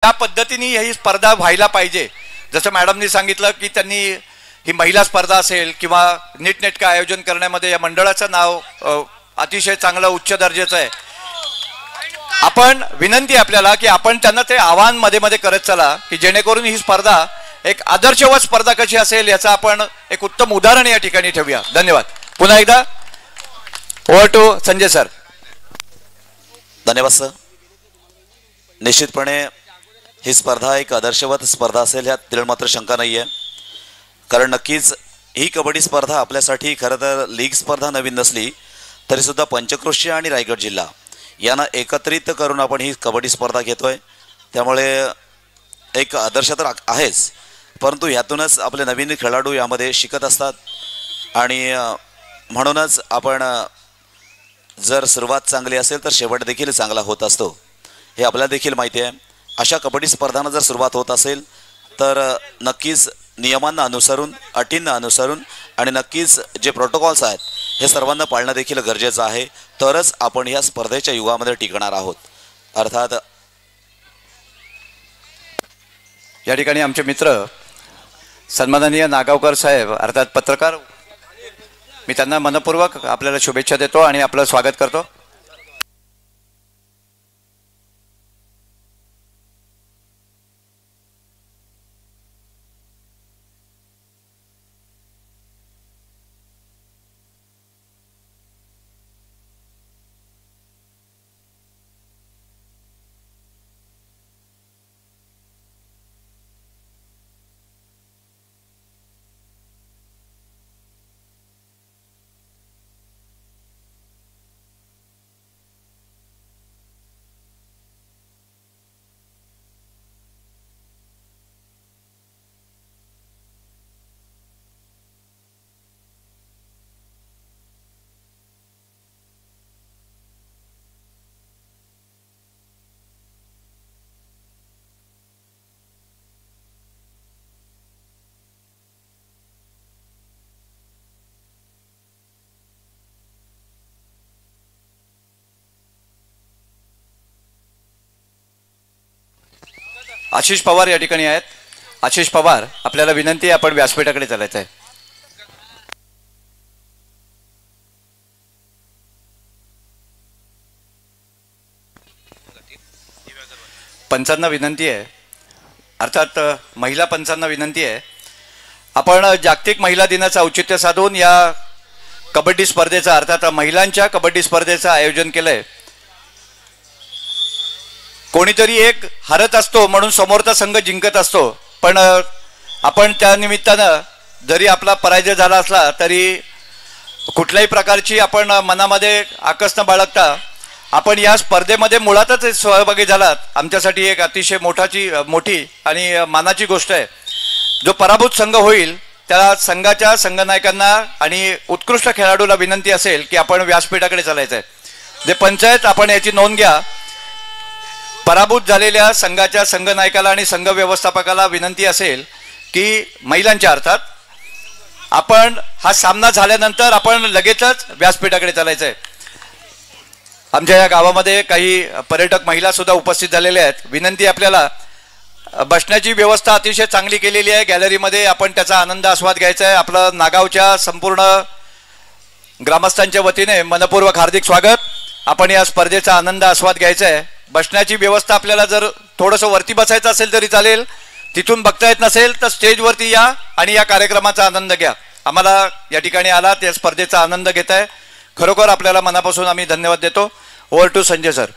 त्या पद्धतीने ही स्पर्धा व्हायला पाहिजे। जसं मॅडमनी सांगितलं की त्यांनी ही महिला स्पर्धा असेल किंवा नीटनेटकं आयोजन करण्यामध्ये या मंडळाचं नाव अतिशय चांगलं उच्च दर्जाचं आहे। आपण विनंती आपल्याला की आपण त्यांना ते आव्हान मध्ये मध्ये करत चला की जेणेकरून ही स्पर्धा एक आदर्शवत स्पर्धा कशी असेल याचा आपण एक उत्तम उदाहरण या ठिकाणी ठेवूया। धन्यवाद। पुन्हा एकदा ओव्हर टू संजय सर। धन्यवाद सर। निश्चितपणे ही स्पर्धा एक आदर्शवत स्पर्धा असेल यात तिळ मात्र शंका नाही आहे, कारण नक्कीच ही कबड्डी स्पर्धा आपल्यासाठी खरं तर लीग स्पर्धा नवीन नसली तरीसुद्धा पंचक्रोशी आणि रायगड जिल्हा यांना एकत्रित करून आपण ही कबड्डी स्पर्धा घेतोय, त्यामुळे एक आदर्श तर आहेच, परंतु ह्यातूनच आपले नवीन खेळाडू यामध्ये शिकत असतात आणि म्हणूनच आपण जर सुरुवात चांगली असेल तर शेवट देखील चांगला होत असतो हे आपल्याला देखील माहिती आहे। अशा कबड्डी स्पर्धांना जर सुरुवात होत असेल तर नक्कीच नियमांना अनुसरून अटींना अनुसरून आणि नक्कीच जे प्रोटोकॉल्स आहेत हे सर्वांना पाळणं देखील गरजेचं आहे, तरच आपण या स्पर्धेच्या युगामध्ये टिकणार आहोत। अर्थात या ठिकाणी आमचे मित्र सन्माननीय नागावकर साहेब अर्थात पत्रकार, मी त्यांना मनपूर्वक आपल्याला शुभेच्छा देतो आणि आपलं स्वागत करतो। आशिष पवार या ठिकाणी आहेत। आशिष पवार, आपल्याला विनंती आहे आपण व्यासपीठाकडे चालायचं आहे। पंचांना विनंती आहे, अर्थात महिला पंचांना विनंती आहे, आपण जागतिक महिला दिनाचं औचित्य साधून या कबड्डी स्पर्धेचं अर्थात महिलांच्या कबड्डी स्पर्धेचं आयोजन केलंय। कोणीतरी एक हरत असतो म्हणून समोरचा संघ जिंकत असतो, पण आपण त्या निमित्तानं जरी आपला पराजय झाला असला तरी कुठल्याही प्रकारची आपण मनामध्ये आकस न बाळगता आपण या स्पर्धेमध्ये मुळातच सहभागी झालात, आमच्यासाठी एक अतिशय मोठी आणि मानाची गोष्ट आहे। जो पराभूत संघ होईल त्या संघाच्या संघनायकांना आणि उत्कृष्ट खेळाडूला विनंती असेल की आपण व्यासपीठाकडे चालायचं आहे। जे पंचायत आपण याची नोंद घ्या, पराभूत झालेल्या संघाच्या संघनायकाला आणि संघ व्यवस्थापकाला विनंती असेल की महिलांच्या अर्थात आपण हा सामना झाल्यानंतर आपण लगेचच व्यासपीठाकडे चालायचं आहे। आमच्या या गावामध्ये काही पर्यटक महिला सुद्धा उपस्थित झालेल्या आहेत। विनंती आपल्याला बसण्याची व्यवस्था अतिशय चांगली केलेली आहे गॅलरीमध्ये, आपण त्याचा आनंद आस्वाद घ्यायचा आहे। आपलं नागावच्या संपूर्ण ग्रामस्थांच्या वतीने मनपूर्वक हार्दिक स्वागत। आपण या स्पर्धेचा आनंद आस्वाद घ्यायचा आहे। बसण्याची व्यवस्था आपल्याला जर थोडंसं वरती बसायचं असेल तरी चालेल, तिथून बघता येत नसेल तर स्टेजवरती या आणि या कार्यक्रमाचा आनंद घ्या। आम्हाला या ठिकाणी आला त्या स्पर्धेचा आनंद घेताय, खरोखर आपल्याला मनापासून आम्ही धन्यवाद देतो। Over to Sanjay sir.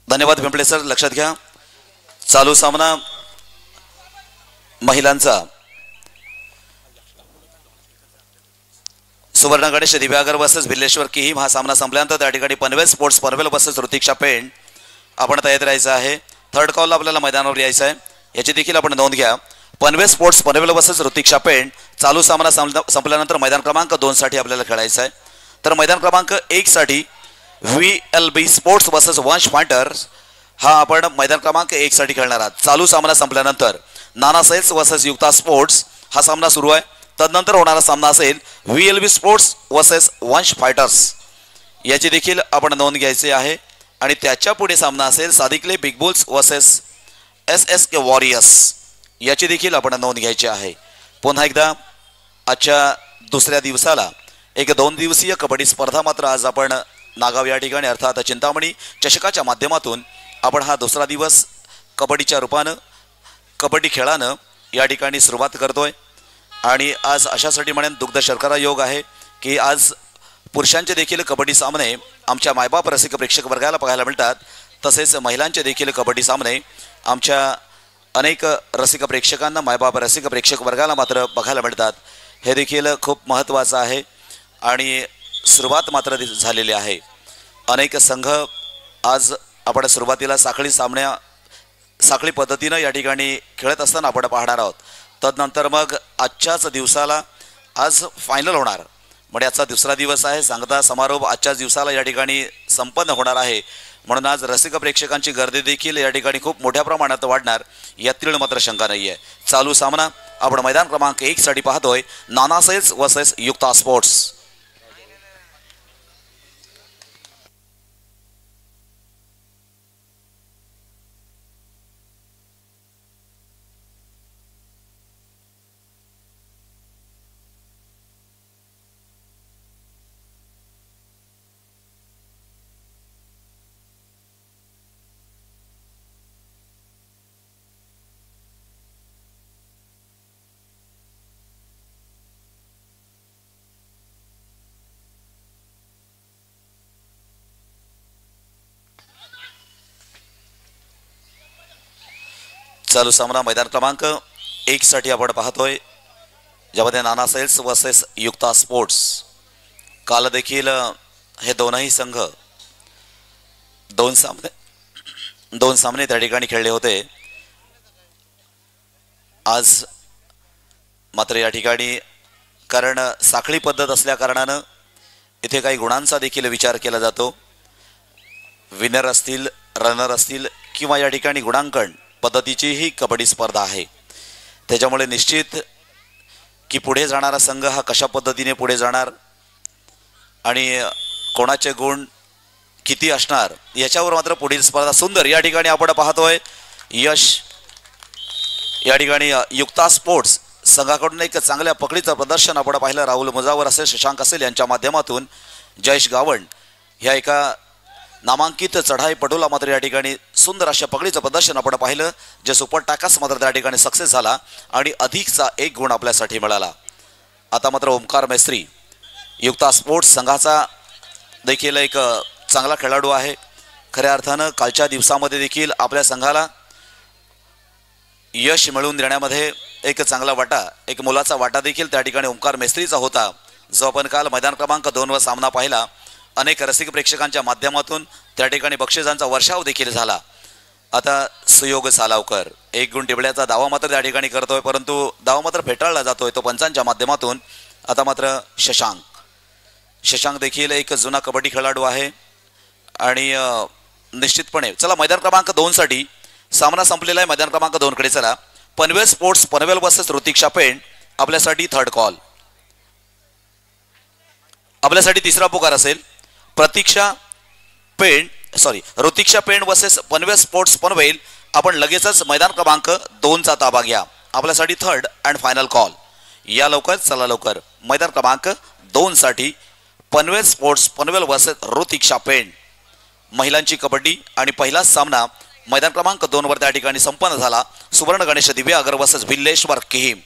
धन्यवाद पिंपळे सर। लक्षात घ्या, चालू सामना महिलांचा सुवर्ण गणेश दिव्यागर वर्सेस भिल्लेश्वर किहीम हा सामना संपल्यानंतर त्या ठिकाणी पनवेल स्पोर्ट्स पनवेल वर्सेस ऋतिक्षा पेंड आपण तयार राहायचं आहे। थर्ड कॉलला आपल्याला मैदानावर यायचं आहे, याची देखील आपण नोंद घ्या। पनवेल स्पोर्ट्स पनवेल वर्सेस ऋतिक्षा पेंड चालू सामना संपल्यानंतर मैदान क्रमांक 2 साठी आपल्याला खेळायचं आहे। तर मैदान क्रमांक 1 साठी VLB sports versus Vansh fighters हा आपण मैदान क्रमांक 1 साठी खेळणार आहात। चालू सामना संपल्यानंतर नाना सेल्स वर्सेस युक्ता स्पोर्ट्स हा सामना सुरू आहे। तदनंतर होणारा सामना असेल VLB sports versus Vansh fighters, याची देखील आपण नोंद घ्यायची आहे आणि त्याच्या पुढे सामना असेल सादिकले big bulls versus SSK warriors, याची देखील आपण नोंद घ्यायची आहे. पुन्हा एकदा आजच्या दुसऱ्या दिवसाला एक 2 दिवसीय कबड्डी स्पर्धा मात्र आज आपण नागाव या ठिकाणी अर्थात चिंतामणी चषकाच्या माध्यमातून आपण हा दुसरा दिवस कबड्डीच्या रूपानं कबड्डी खेळानं या ठिकाणी सुरुवात करतोय. आणि आज अशासाठी म्हणेन दुग्ध शर्करा योग आहे की आज पुरुषांचे देखील कबड्डी सामने आमच्या मायबाप रसिक प्रेक्षक वर्गाला पाहायला मिळतात, तसेच महिलांचे देखील कबड्डी सामने आमच्या अनेक रसिक प्रेक्षकांना मायबाप रसिक प्रेक्षक वर्गाला मात्र बघायला मिळतात. हे देखील खूप महत्त्वाचं आहे आणि सुरुवात मात्र झालेली आहे. अनेक संघ आज आपण सुरुवातीला साखळी पद्धतीनं या ठिकाणी खेळत असताना आपण पाहणार आहोत. तदनंतर मग आजच्याच दिवसाला आज फायनल होणार, म्हणजे आजचा दुसरा दिवस आहे. सांगता समारोप आजच्याच दिवसाला या ठिकाणी संपन्न होणार आहे. म्हणून आज रसिक प्रेक्षकांची गर्दी देखील या ठिकाणी खूप मोठ्या प्रमाणात वाढणार यातील मात्र शंका नाही आहे. चालू सामना आपण मैदान क्रमांक 1 साठी पाहतोय, नाना सेल्स वर्सेस युक्ता स्पोर्ट्स. चालू सामना मैदान क्रमांक 1 साठी आपण पाहतोय, ज्यामध्ये नाना सेल्स वर्सेस युक्ता स्पोर्ट्स. काल देखील हे दोनही संघ दोन सामने त्या ठिकाणी खेळले होते. आज मात्र या ठिकाणी कारण साखळी पद्धत असल्या कारणानं इथे काही गुणांचा देखील विचार केला जातो. विनर असतील, रनर असतील किंवा या ठिकाणी गुणांकन पद्धतीची ही कबड्डी स्पर्धा आहे. त्याच्यामुळे निश्चित की पुढे जाणारा संघ हा कशा पद्धतीने पुढे जाणार आणि कोणाचे गुण किती असणार याच्यावर मात्र पुढील स्पर्धा सुंदर या ठिकाणी आपण पाहतोय. यश या ठिकाणी युक्ता स्पोर्ट्स संघाकडून एक चांगल्या पकडीचं प्रदर्शन आपण पाहिलं. राहुल मुजावर असेल, शशांक असेल यांच्या माध्यमातून जयेश गावंड ह्या एका नामांकित चढाई पटूला मात्र या ठिकाणी सुंदर अशा पकडीचं प्रदर्शन आपण पाहिलं, जे सुपर टाकास मात्र त्या ठिकाणी सक्सेस झाला आणि अधिकचा 1 गुण आपल्यासाठी मिळाला. आता मात्र ओमकार मेस्त्री युक्ता स्पोर्ट्स संघाचा देखील एक चांगला खेळाडू आहे. खऱ्या अर्थानं कालच्या दिवसामध्ये देखील आपल्या संघाला यश मिळवून देण्यामध्ये एक चांगला वाटा, एक मोलाचा वाटा देखील त्या ठिकाणी ओमकार मेस्त्रीचा होता, जो आपण काल मैदान क्रमांक 2 वर सामना पाहिला. अनेक रसिक प्रेक्षकांच्या माध्यमातून त्या ठिकाणी बक्षिसांचा वर्षाव देखील झाला. आता सुयोग सालावकर 1 गुण टिबळ्याचा दावा मात्र त्या ठिकाणी करतोय, परंतु दावा मात्र फेटाळला जातोय तो पंचांच्या माध्यमातून. आता मात्र शशांक देखील एक जुना कबड्डी खेळाडू आहे आणि निश्चितपणे चला मैदान क्रमांक 2 साठी सामना संपलेला आहे. मैदान क्रमांक 2 कडे चला. पनवेल स्पोर्ट्स पनवेल वर्सेस ऋतिक्षा पेंड आपल्यासाठी थर्ड कॉल. आपल्यासाठी तिसरा पुकार असेल. ऋतिक्षा पेंड वर्सेस पनवेल स्पोर्ट्स पनवेल. आपण लगेचच मैदान क्रमांक 2 चा ताबा घ्या. आपल्यासाठी थर्ड अँड फायनल कॉल. या लवकर, चला लवकर. मैदान क्रमांक 2 साठी पनवेल स्पोर्ट्स पनवेल वर्सेस ऋतिक्षा पेंड महिलांची कबड्डी आणि पहिलाच सामना मैदान क्रमांक 2 वर त्या ठिकाणी संपन्न झाला. सुवर्ण गणेश दिव्या अगर वर्सेस भिल्लेश्वर किहीम.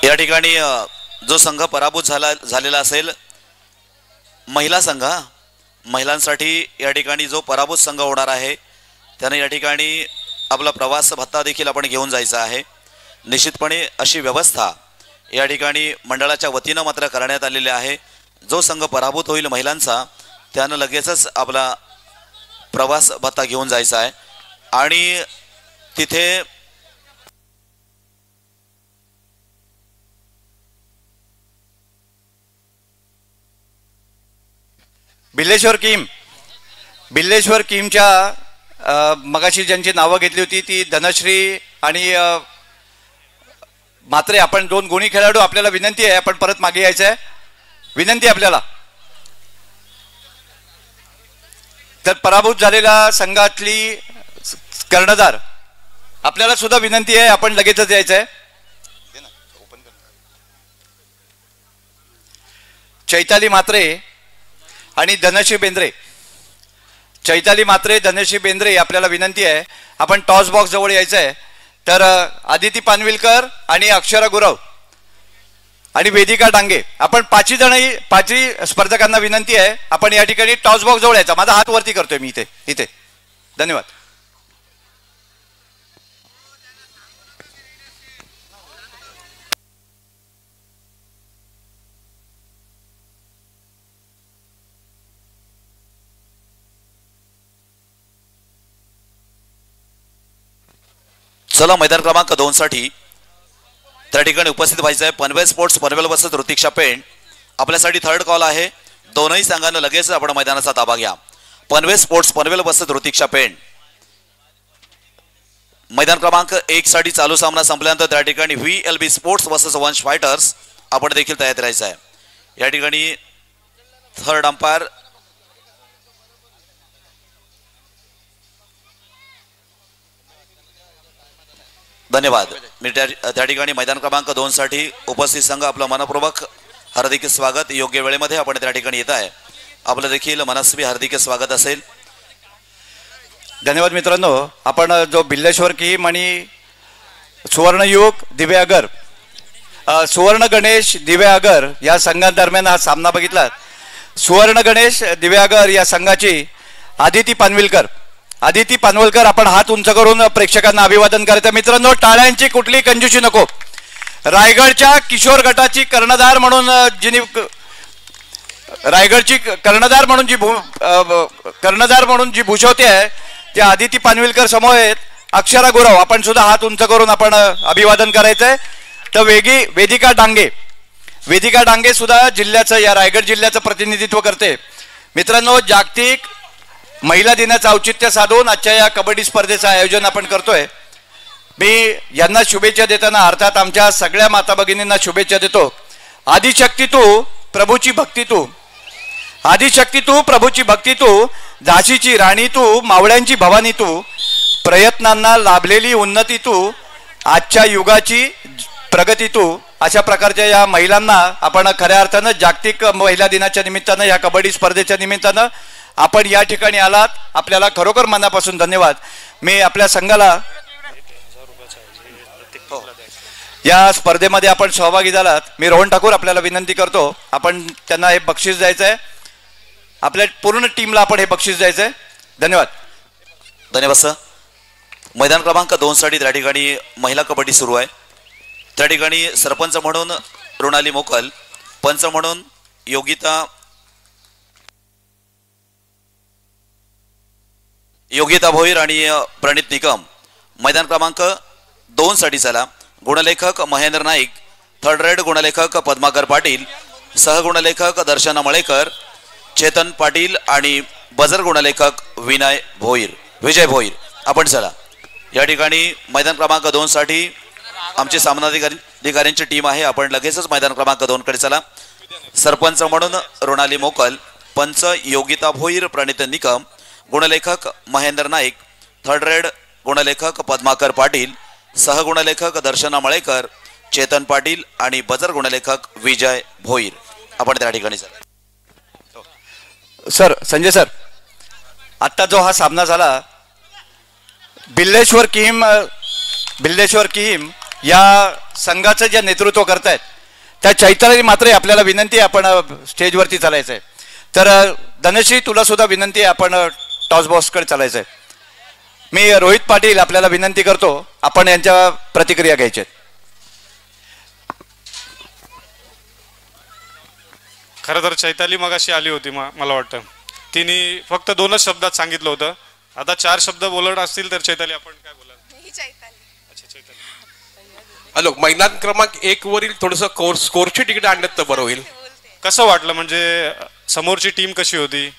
या ठिकाणी जो संघ पराभूत झालेला असेल महिला संघ, महिलांसाठी या ठिकाणी जो पराभूत संघ होणार आहे त्याने या ठिकाणी आपला प्रवास भत्ता देखील आपण घेऊन जायचा आहे. निश्चितपणे अशी व्यवस्था या ठिकाणी मंडळाच्या वतीनं मात्र करण्यात आलेली आहे. जो संघ पराभूत होईल महिलांचा त्यानं लगेचच आपला प्रवास भत्ता घेऊन जायचा आहे आणि तिथे बिल्लेश्वर कीमच्या मगाशी ज्यांची नावं घेतली होती ती धनश्री आणि मात्रे, आपण 2 गुणी खेळाडू, आपल्याला विनंती आहे आपण परत मागे यायचं आहे, विनंती आपल्याला. तर पराभूत झालेल्या संघातली कर्णधार, आपल्याला सुद्धा विनंती आहे आपण लगेचच यायचं आहे. चैताली मात्रे आणि धनश्री बेंद्रे, चैताली मात्रे, धनश्री बेंद्रे, आपल्याला विनंती आहे आपण टॉस बॉक्स जवळ यायचं आहे. तर आदिती पानविलकर आणि अक्षरा गुरव आणि वेदिका डांगे, आपण 5 स्पर्धकांना विनंती आहे आपण या ठिकाणी टॉस बॉक्स जवळ यायचा. माझा हात वरती करतोय मी इथे. धन्यवाद. चला, मैदान क्रमांक 2 साठी त्या ठिकाणी उपस्थित व्हायचं आहे. पनवेल स्पोर्ट्स पनवेल वर्सेस ऋतिक्षा पेंड आपल्यासाठी थर्ड कॉल आहे. दोनही संघांना लगेच आपण मैदानाचा ताबा घ्या. पनवेल स्पोर्ट्स पनवेल वर्सेस ऋतिक्षा पेंड. मैदान क्रमांक 1 साठी चालू सामना संपल्यानंतर त्या ठिकाणी VLB sports versus Vansh fighters आपण देखील तयार राहायचं आहे. या ठिकाणी थर्ड अंपायर धन्यवाद. मी त्या ठिकाणी मैदान क्रमांक 2 साठी उपस्थित संघ आपलं मनपूर्वक हार्दिक स्वागत. योग्य वेळेमध्ये आपण त्या ठिकाणी येत आहे, आपलं देखील मनस्वी हार्दिक स्वागत असेल. धन्यवाद मित्रांनो. आपण जो बिल्लेश्वर कीम आणि सुवर्णयुग दिव्यागर, सुवर्ण गणेश दिव्यागर या संघांदरम्यान हा सामना बघितला. सुवर्ण गणेश दिव्यागर या संघाची आदिती पानविलकर, आपण हात उंच करून प्रेक्षकांना अभिवादन करायचं. मित्रांनो, टाळ्यांची कुठली कंजूशी नको. रायगडच्या किशोर गटाची कर्णधार म्हणून जी भूषवते आहे ती आदिती पानविलकर समोर आहेत. अक्षरा गुरव, आपण सुद्धा हात उंच करून आपण अभिवादन करायचंय. तर वेदिका डांगे सुद्धा जिल्ह्याचं, या रायगड जिल्ह्याचं प्रतिनिधित्व करते. मित्रांनो, जागतिक महिला दिनाचं औचित्य साधून आजच्या या कबड्डी स्पर्धेचं आयोजन आपण करतोय. मी यांना शुभेच्छा देताना अर्थात आमच्या सगळ्या माता भगिनींना शुभेच्छा देतो. आदिशक्ती तू प्रभूची भक्ती तू, आदिशक्ती तू प्रभूची भक्ती तू, झाशीची राणी तू, मावळ्यांची भवानी तू, प्रयत्नांना लाभलेली उन्नती तू, आजच्या युगाची प्रगती तू. अशा प्रकारच्या या महिलांना आपण खऱ्या अर्थानं जागतिक महिला दिनाच्या निमित्तानं, या कबड्डी स्पर्धेच्या निमित्तानं आपण या ठिकाणी आलात, आपल्याला खरोखर मनापासून धन्यवाद. मी आपल्या संघाला या स्पर्धेमध्ये आपण सहभागी झालात. मी रोहन ठाकूर आपल्याला विनंती करतो, आपण त्यांना हे बक्षीस द्यायचं आहे, आपल्या पूर्ण टीमला आपण हे बक्षीस द्यायचं आहे. धन्यवाद. धन्यवाद सर. मैदान क्रमांक 2 साठी त्या ठिकाणी महिला कबड्डी सुरू आहे. त्या ठिकाणी सरपंच म्हणून रुणाली मोकल, पंच म्हणून योगिता भोईर आणि प्रणित निकम. मैदान क्रमांक 2 साठी चला. गुणलेखक महेंद्र नाईक, थर्ड रेड गुणलेखक पद्माकर पाटील, सहगुणलेखक दर्शना मळेकर, चेतन पाटील आणि बजर गुणलेखक विजय भोईर. आपण चला. या ठिकाणी मैदान क्रमांक 2 साठी आमचे सामनाधिकाऱ्यांची टीम आहे. आपण लगेचच मैदान क्रमांक 2 कडे चला. सरपंच म्हणून रुणाली मोकल, पंच योगिता भोईर, प्रणित निकम, गुणलेखक महेंद्र नाईक, थर्ड रेड गुणलेखक पद्माकर पाटील, सहगुणलेखक दर्शना मळेकर, चेतन पाटील आणि बजर गुणलेखक विजय भोईर. आपण त्या ठिकाणी सर, संजय सर, आता जो हा सामना झाला, बिल्लेश्वर कीम या संघाचं जे नेतृत्व करतायत त्या चैताली मात्रे, आपल्याला विनंती आहे आपण स्टेजवरती चालायचं आहे. तर धनश्री, तुला सुद्धा विनंती आहे आपण टॉस बॉक्सकडे चालायचं आहे. मी रोहित पाटील आपल्याला विनंती करतो, आपण यांच्या प्रतिक्रिया घ्यायच्या. खरं तर चैताली मगाशी आली होती, मला वाटतं तिने फक्त 2च शब्दात सांगितलं होतं. आता 4 शब्द बोलत असतील तर चैताली आपण काय बोलाल? अच्छा, चैताली. हॅलो, मैदान क्रमांक 1 वरील थोडंसं स्कोरची तिकीट आणण्यात तर बरं होईल. कसं वाटलं, म्हणजे समोरची टीम कशी होती?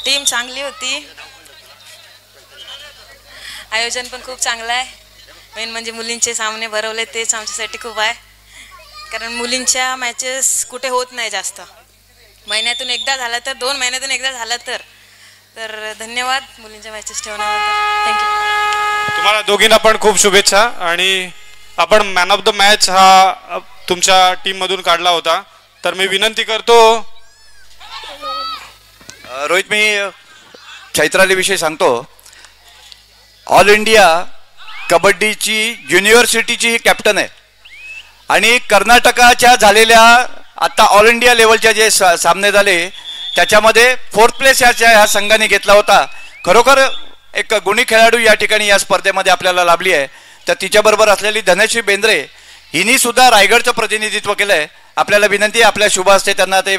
टीम चांगली होती, आयोजन पण खूप चांगलं आहे. मेन म्हणजे मुलींचे सामने भरवले तेच आमच्यासाठी खूप आहे, कारण मुलींच्या मॅचेस कुठे होत नाही जास्त. महिन्यातून एकदा झालं तर 2 महिन्यातून एकदा झालं तर धन्यवाद मुलींच्या मॅचेस ठेवण्याबद्दल. थँक्यू. तुम्हाला दोघींना पण खूप शुभेच्छा. आणि आपण मॅन ऑफ द मॅच हा तुमच्या टीम मधून काढला होता, तर मी विनंती करतो. रोहित, मी चैत्राली विषयी सांगतो. ऑल इंडिया कबड्डीची युनिव्हर्सिटीची ही कॅप्टन आहे आणि कर्नाटकाच्या झालेल्या आता ऑल इंडिया लेवलच्या जे सामने झाले त्याच्यामध्ये 4th प्लेस ह्या संघाने घेतला होता. खरोखर एक गुणी खेळाडू या ठिकाणी या स्पर्धेमध्ये आपल्याला लाभली आहे. तर तिच्याबरोबर असलेली धनश्री बेंद्रे हिनी सुद्धा रायगडचं प्रतिनिधित्व केलं आहे. आपल्याला विनंती आहे आपल्या शुभ हस्ते त्यांना ते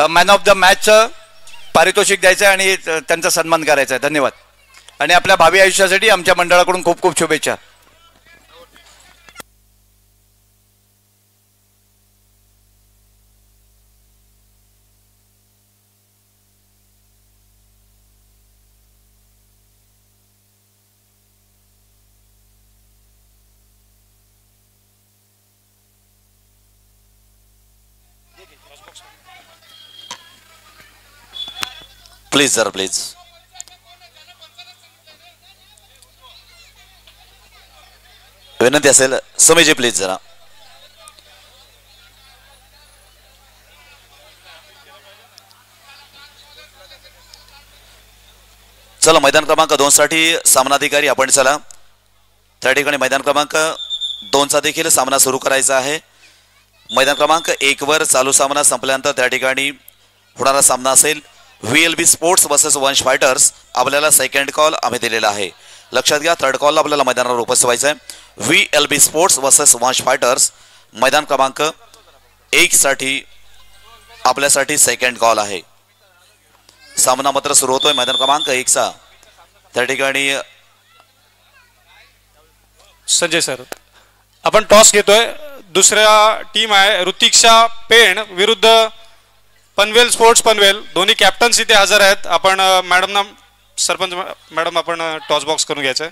मॅन ऑफ द मॅचचं पारितोषिक द्यायचं आहे आणि त्यांचा सन्मान करायचा आहे. धन्यवाद. आणि आपल्या भावी आयुष्यासाठी आमच्या मंडळाकडून खूप खूप शुभेच्छा. Please sir, please. विनंती असेल समीजी, प्लीज जरा. चला, मैदान क्रमांक 2 साठी सामनाधिकारी आपण. चला, त्या ठिकाणी मैदान क्रमांक 2 चा देखील सामना सुरू करायचा आहे. मैदान क्रमांक 1 वर चालू सामना संपल्यानंतर त्या ठिकाणी होणारा सामना असेल VLB sports versus Vansh fighters. आपल्याला सेकंड कॉल आम्ही दिलेला आहे, लक्षात घ्या. थर्ड कॉलला आपल्याला मैदानावर उपस्थित व्हायचं आहे. VLB sports versus Vansh fighters मैदान क्रमांक 1 साठी आपल्यासाठी सेकंड कॉल आहे. सामना मात्र सुरू होतोय मैदान क्रमांक 1 चा. त्या ठिकाणी संजय सर, आपण टॉस घेतोय. दुसऱ्या टीम आहे ऋतिक्षा पेण विरुद्ध पनवेल स्पोर्ट्स पनवेल. दोन्ही कॅप्टन्स इथे हजर आहेत. आपण मॅडमना, सरपंच मॅडम, आपण टॉस बॉक्स करून घ्यायचं आहे.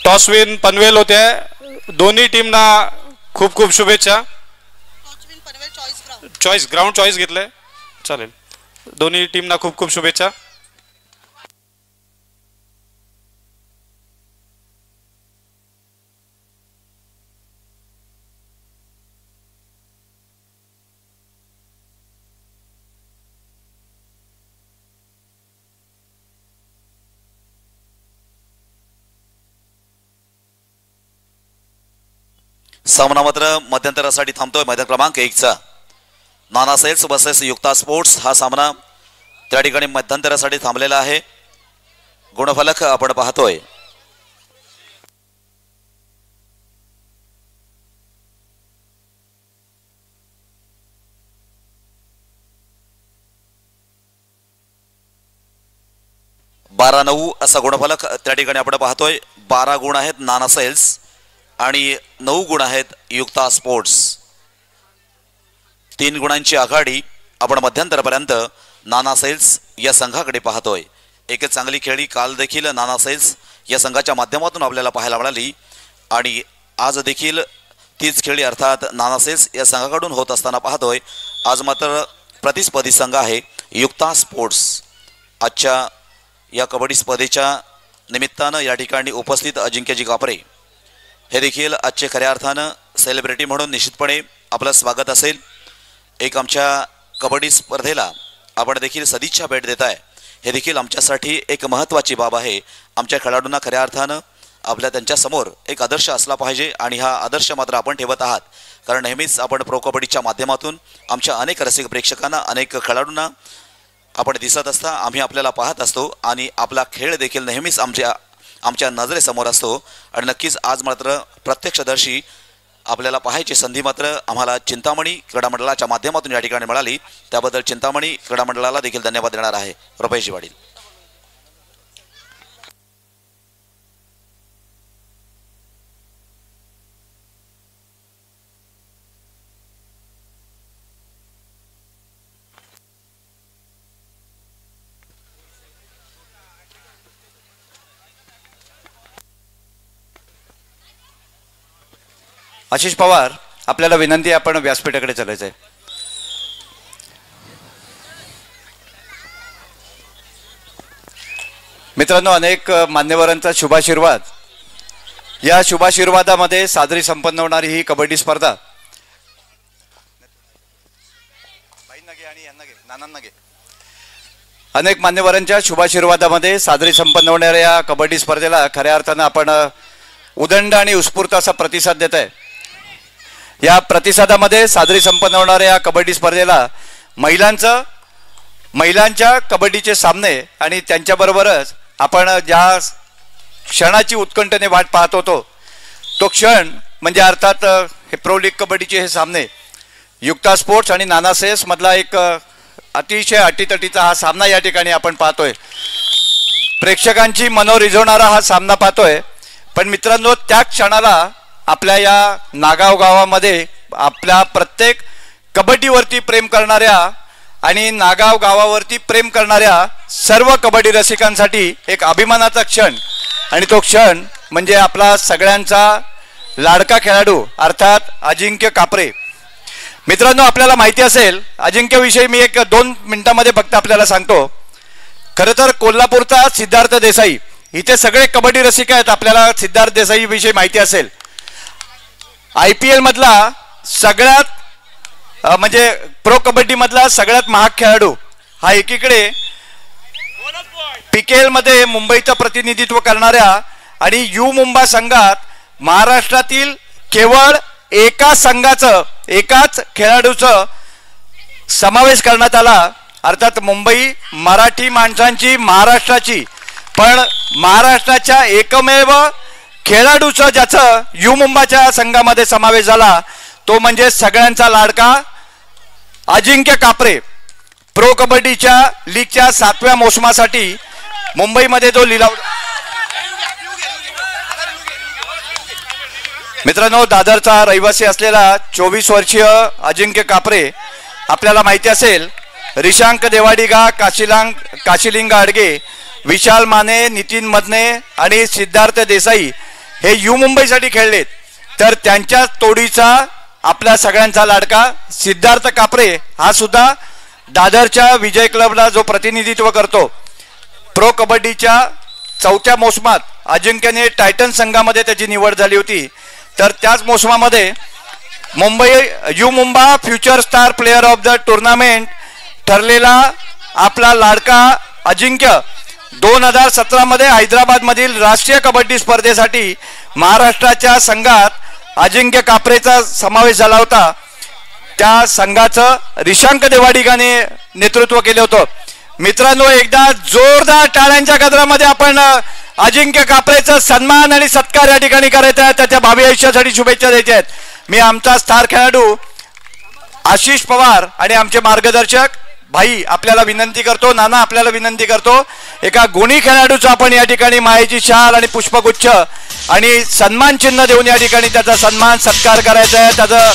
टॉस विन पनवेल होते. दोन्ही टीमना खूप खूप शुभेच्छा. चॉईस ग्राउंड चॉईस घेतलंय, चालेल. दोन्ही टीमना खूप खूप शुभेच्छा. सामना मात्र मध्यंतरासाठी थांबतोय. मैदान क्रमांक 1 चा नाना सेल्स वर्सेस युक्ता स्पोर्ट्स हा सामना त्या ठिकाणी मध्यंतरासाठी थांबलेला आहे. गुणफलक आपण पाहतोय. बारा 9 असा गुणफलक त्या ठिकाणी आपण पाहतोय. 12 गुण आहेत नाना सेल्स आणि 9 गुण आहेत युक्ता स्पोर्ट्स. 3 गुणांची आघाडी आपण मध्यंतरापर्यंत नाना सेल्स या संघाकडे पाहतोय. एक चांगली खेळी काल देखील नाना सेल्स या संघाच्या माध्यमातून आपल्याला पाहायला मिळाली आणि आज देखील तीच खेळी अर्थात नाना सेल्स या संघाकडून होत असताना पाहतोय. आज मात्र प्रतिस्पर्धी संघ आहे युक्ता स्पोर्ट्स. आजच्या या कबड्डी स्पर्धेच्या निमित्तानं या ठिकाणी उपस्थित अजिंक्यजी कापरे हे देखील आजचे खऱ्या अर्थानं सेलिब्रिटी म्हणून निश्चितपणे आपलं स्वागत असेल. एक आमच्या कबड्डी स्पर्धेला आपण देखील सदिच्छा भेट देताय, हे देखील आमच्यासाठी एक महत्त्वाची बाब आहे. आमच्या खेळाडूंना खऱ्या अर्थानं आपल्या त्यांच्यासमोर एक आदर्श असला पाहिजे आणि हा आदर्श मात्र आपण ठेवत आहात. कारण नेहमीच आपण प्रो कबड्डीच्या माध्यमातून आमच्या अनेक रसिक प्रेक्षकांना, अनेक खेळाडूंना आपण दिसत असता, आम्ही आपल्याला पाहत असतो आणि आपला खेळ देखील नेहमीच आमच्या नजरेसमोर असतो. आणि नक्कीच आज मात्र प्रत्यक्षदर्शी आपल्याला पाहायची संधी मात्र आम्हाला चिंतामणी क्रीडा मंडळाच्या माध्यमातून या ठिकाणी मिळाली. त्याबद्दल चिंतामणी क्रीडा मंडळाला देखील धन्यवाद देणार आहे. रुपेशजी पाटील. आशिष पवार आपल्याला विनंती आहे, आपण व्यासपीठाकडे चालायचं आहे. मित्रांनो, अनेक मान्यवरांचा शुभाशीर्वाद, या शुभाशीर्वादामध्ये साजरी संपन्न होणारी ही कबड्डी स्पर्धा अनेक मान्यवरांच्या शुभाशीर्वादामध्ये साजरी संपन्न होणाऱ्या या कबड्डी स्पर्धेला खऱ्या अर्थानं आपण उदंड आणि उत्स्फूर्त असा प्रतिसाद देत आहे. या प्रतिसादामध्ये साजरी संपन्न होणाऱ्या या कबड्डी स्पर्धेला महिलांच्या कबड्डीचे सामने आणि त्यांच्याबरोबरच आपण ज्या क्षणाची उत्कंठेने वाट पाहत होतो तो क्षण म्हणजे अर्थात हे प्रो लीग कबड्डीचे हे सामने, युक्ता स्पोर्ट्स आणि नानासेस मधला एक अतिशय अटीतटीचा हा सामना या ठिकाणी आपण पाहतोय. प्रेक्षकांची मनो रिझवणारा हा सामना पाहतोय. पण मित्रांनो, त्या क्षणाला आपल्या या नागाव गावामध्ये आपल्या प्रत्येक कबड्डीवरती प्रेम करणाऱ्या आणि नागाव गावावरती प्रेम करणाऱ्या सर्व कबड्डी रसिकांसाठी एक अभिमानाचा क्षण, आणि तो क्षण म्हणजे आपला सगळ्यांचा लाडका खेळाडू अर्थात अजिंक्य कापरे. मित्रांनो, आपल्याला माहिती असेल अजिंक्यविषयी मी 1-2 मिनिटांमध्ये फक्त आपल्याला सांगतो. खरं तर कोल्हापूरचा सिद्धार्थ देसाई, इथे सगळे कबड्डी रसिक आहेत, आपल्याला सिद्धार्थ देसाई विषयी माहिती असेल. IPL मधला सगळ्यात म्हणजे प्रो कबड्डी मधला सगळ्यात महाग खेळाडू हा एकीकडे PKL मध्ये मुंबईचं प्रतिनिधित्व करणाऱ्या आणि यू मुंबा संघात महाराष्ट्रातील केवळ एकाच खेळाडूचं समावेश करण्यात आला. अर्थात मुंबई मराठी माणसांची, महाराष्ट्राची, पण महाराष्ट्राच्या एकमेव खेळाडूचं ज्याचं यू मुंबाच्या संघामध्ये समावेश झाला तो म्हणजे सगळ्यांचा लाडका अजिंक्य कापरे. प्रो कबड्डीच्या लीगच्या 7व्या मोसमासाठी मुंबईमध्ये जो लिलाव, मित्रांनो, दादरचा रहिवासी असलेला 24 वर्षीय अजिंक्य कापरे, आपल्याला माहिती असेल रिशांक देवाडिगा, काशिलिंग आडगे, विशाल माने, नितीन मदने आणि सिद्धार्थ देसाई हे यू मुंबईसाठी खेळलेत. तर त्यांच्या तोडीचा आपल्या सगळ्यांचा लाडका सिद्धार्थ कापरे हा सुद्धा दादरच्या विजय क्लबला जो प्रतिनिधित्व करतो. प्रो कबड्डीच्या 4थ्या मोसमात अजिंक्यने टायटन संघामध्ये त्याची निवड झाली होती. तर त्याच मोसमामध्ये U Mumba future star player of the tournament ठरलेला आपला लाडका अजिंक्य 2017 मध्ये हैदराबाद मधील राष्ट्रीय कबड्डी स्पर्धेसाठी महाराष्ट्राच्या संघात अजिंक्य कापरेचा समावेश झाला होता. त्या संघाचं रिशांक देवाडिगाने नेतृत्व केलं होतं. मित्रांनो, एकदा जोरदार टाळ्यांच्या गजरामध्ये आपण अजिंक्य कापरेचा सन्मान आणि सत्कार या ठिकाणी करायचा आहे. त्याच्या भावी आयुष्यासाठी शुभेच्छा द्यायच्या आहेत. मी आमचा स्टार खेळाडू आशिष पवार आणि आमचे मार्गदर्शक भाई आपल्याला विनंती करतो, नाना आपल्याला विनंती करतो, एका गुणी खेळाडूचा आपण या ठिकाणी मायेची शाल आणि पुष्पगुच्छ आणि सन्मान चिन्ह देऊन या ठिकाणी त्याचा सन्मान सत्कार करायचा आहे. त्याचं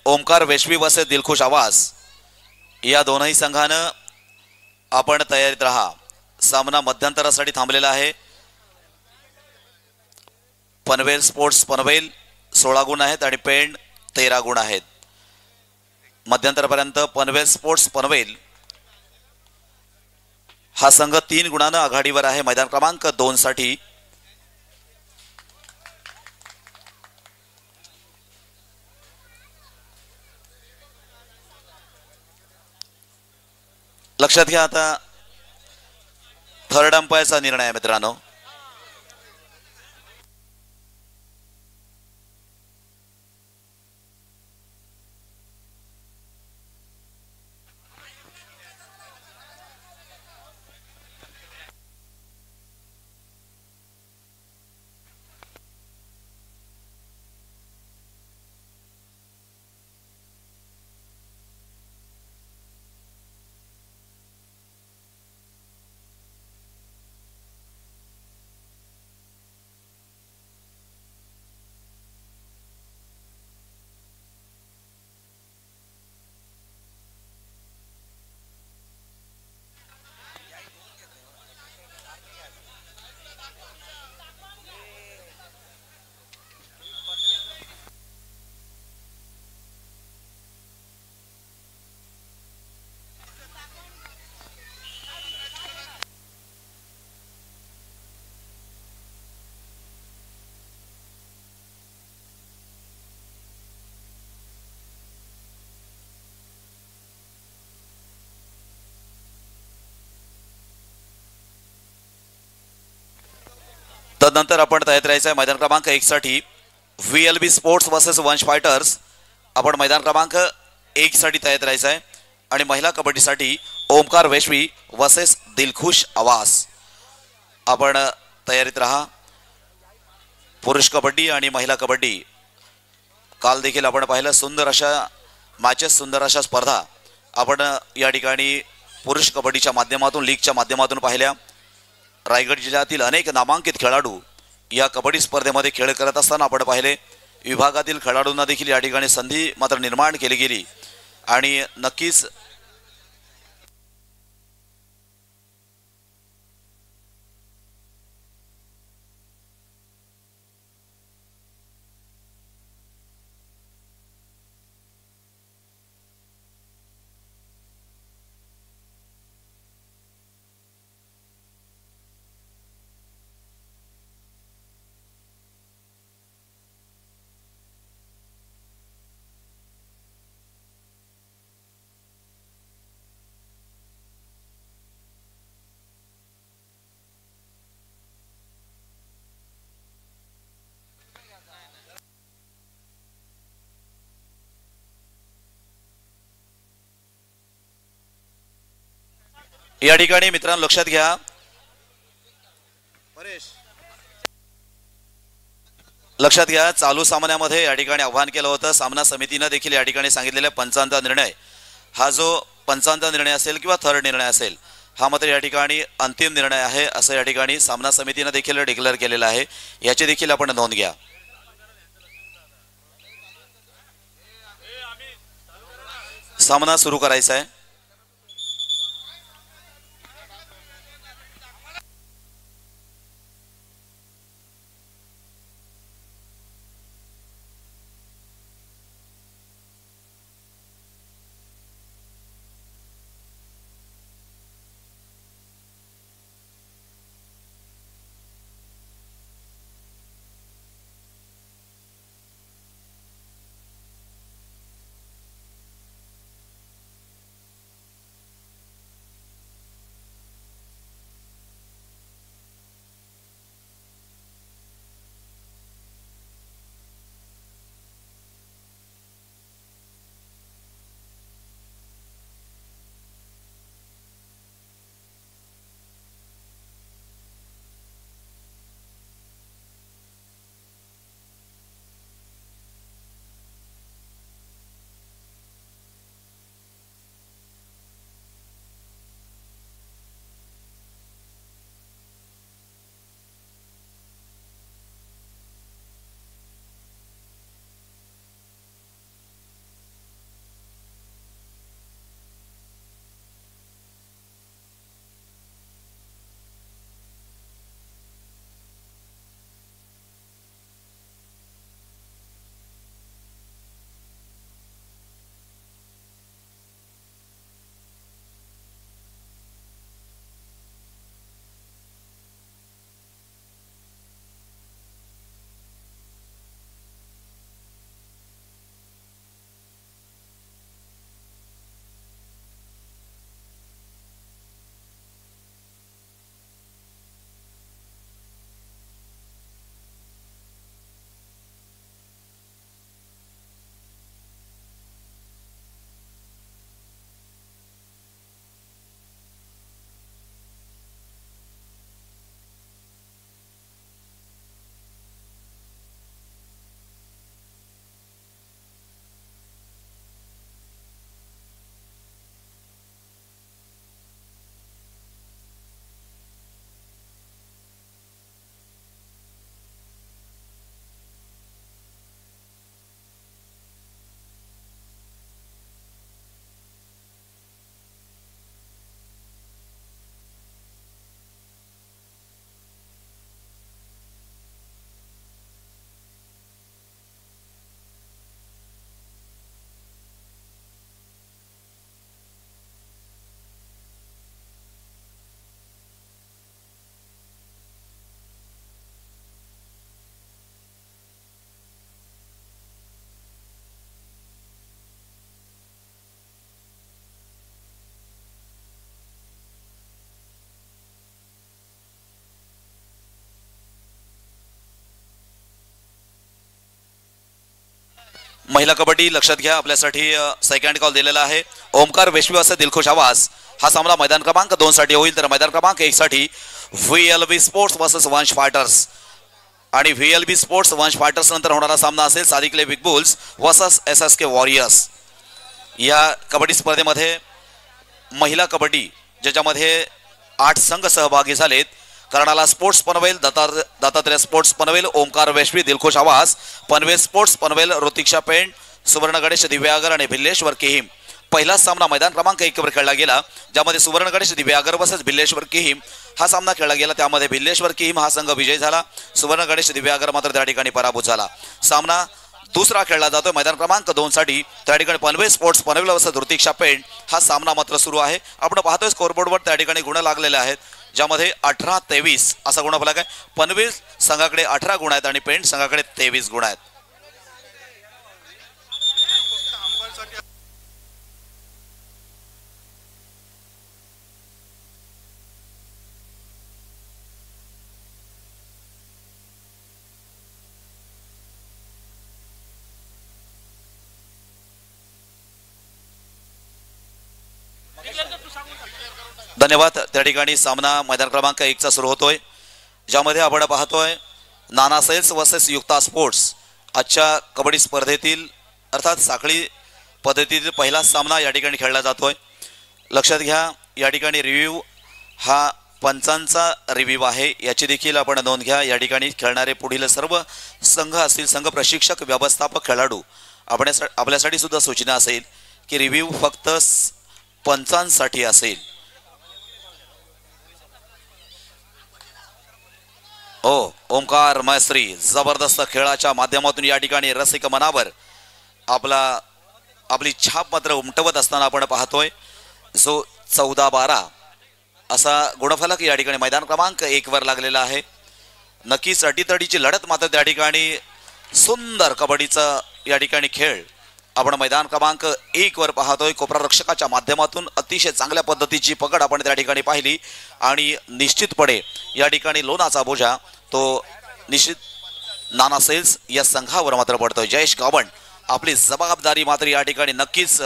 ओमकार वेशवी वसे दिलखुश आवाज या दोनही संघानं आपण तयारीत राहा. सामना मध्यंतरासाठी थांबलेला आहे. पनवेल स्पोर्ट्स पनवेल 16 गुण आहेत आणि पेण 13 गुण आहेत. मध्यंतरापर्यंत पनवेल स्पोर्ट्स पनवेल हा संघ 3 गुणांना आघाडीवर आहे मैदान क्रमांक 2 साठी. लक्षात घ्या आता थर्ड अंपायरचा निर्णय आहे मित्रांनो. तदनंतर आपण तयार राहायचं आहे मैदान क्रमांक 1 साठी. VLB sports versus Vansh fighters आपण मैदान क्रमांक 1 साठी तयार राहायचं आहे. आणि महिला कबड्डीसाठी ओमकार वेशवी वर्सेस दिलखुश आवाज आपण तयारीत राहा. पुरुष कबड्डी आणि महिला कबड्डी काल देखील आपण पाहिलं सुंदर अशा मॅचेस, सुंदर अशा स्पर्धा आपण या ठिकाणी पुरुष कबड्डीच्या माध्यमातून लीगच्या माध्यमातून पाहिल्या. रायगड जिल्ह्यातील अनेक नामांकित खेळाडू या कबड्डी स्पर्धेमध्ये खेळ करत असताना आपण पाहिले. विभागातील खेळाडूंना देखील या ठिकाणी संधी मात्र निर्माण केली गेली आणि नक्कीच या ठिकाणी मित्रांनो लक्षात घ्या चालू सामन्यामध्ये या ठिकाणी आव्हान केलं होतं. सामना समितीनं देखील या ठिकाणी सांगितलेल्या पंचांचा निर्णय हा जो पंचांचा निर्णय असेल किंवा थर्ड निर्णय असेल हा मात्र या ठिकाणी अंतिम निर्णय आहे असं या ठिकाणी सामना समितीनं देखील डिक्लेअर केलेलं आहे. याची देखील आपण नोंद घ्या. सामना सुरू करायचा आहे. महिला कबड्डी लक्षात घ्या, आपल्यासाठी सेकंड कॉल दिलेला आहे. ओमकार वेशवी असे दिलखुश आवाज. हा सामना मैदान क्रमांक 2 साठी होईल, तर मैदान क्रमांक 1 साठी VLB sports versus Vansh fighters. आणि VLB स्पोर्ट्स वंश फायटर्स नंतर होणारा सामना असेल सादिकले big bulls versus SSK warriors. या कबड्डी स्पर्धेमध्ये महिला कबड्डी ज्याच्यामध्ये 8 संघ सहभागी झालेत. कर्नाला स्पोर्ट्स पनवेल, दत्तात्रय स्पोर्ट्स पनवेल, ओमकार वेशवी दिलखुश आवाज, पनवेल स्पोर्ट्स पनवेल, ऋतिक्षा पेंड, सुवर्ण गणेश दिव्यागर आणि भिल्लेश्वर केहिम. पहिला सामना मैदान क्रमांक 1 वर खेळला गेला, ज्यामध्ये सुवर्ण गणेश दिव्यागर वर्सेस भिल्लेश्वर केहिम हा सामना खेळला गेला. त्यामध्ये भिल्लेश्वर केहिम हा संघ विजय झाला, सुवर्ण गणेश दिव्यागर मात्र त्या ठिकाणी पराभूत झाला. सामना दुसरा खेळला जातोय मैदान क्रमांक 2 साठी, त्या ठिकाणी पनवेल स्पोर्ट्स पनवेल वर्सेस ऋतिक्षा पेंड हा सामना मात्र सुरू आहे. आपण पाहतोय स्कोरबोर्डवर त्या ठिकाणी गुण लागलेले आहेत, ज्यामध्ये 18-23 असा गुणफलक आहे. पनवेल संघाकडे 18 गुण आहेत आणि पेंड संघाकडे 23 गुण आहेत. धन्यवाद. त्या ठिकाणी सामना मैदान क्रमांक 1 चा सुरू होतोय, ज्यामध्ये आपण पाहतोय नाना सेल्स वर्सेस युक्ता स्पोर्ट्स. आजच्या कबड्डी स्पर्धेतील अर्थात साखळी पद्धतीतील पहिला सामना या ठिकाणी खेळला जातोय. लक्षात घ्या, या ठिकाणी रिव्ह्यू हा पंचांचा रिव्ह्यू आहे, याची देखील आपण नोंद घ्या. या ठिकाणी खेळणारे पुढील सर्व संघ असतील, संघ प्रशिक्षक, व्यवस्थापक, खेळाडू, आपल्यासाठी सुद्धा सूचना असेल की रिव्ह्यू फक्त पंचांसाठी असेल. ओमकार मैत्री जबरदस्त खेळाच्या माध्यमातून या ठिकाणी रसिक मनावर आपली छाप मात्र उमटवत असताना आपण पाहतोय. जो 14-12 असा गुणफलक या ठिकाणी मैदान क्रमांक 1 वर लागलेला आहे. नक्कीच अटीतडीची लढत मात्र त्या ठिकाणी सुंदर कबड्डीचा या ठिकाणी खेळ आपण मैदान क्रमांक 1 वर पाहतोय. कोपरा रक्षकाच्या माध्यमातून अतिशय चांगल्या पद्धतीची पकड आपण त्या ठिकाणी पाहिली आणि निश्चितपणे या ठिकाणी लोणाचा बोजा तो निश्चित नाना सेल्स या संघावर मात्र पडतोय. जयेश गावण आपली जबाबदारी मात्र या ठिकाणी नक्कीच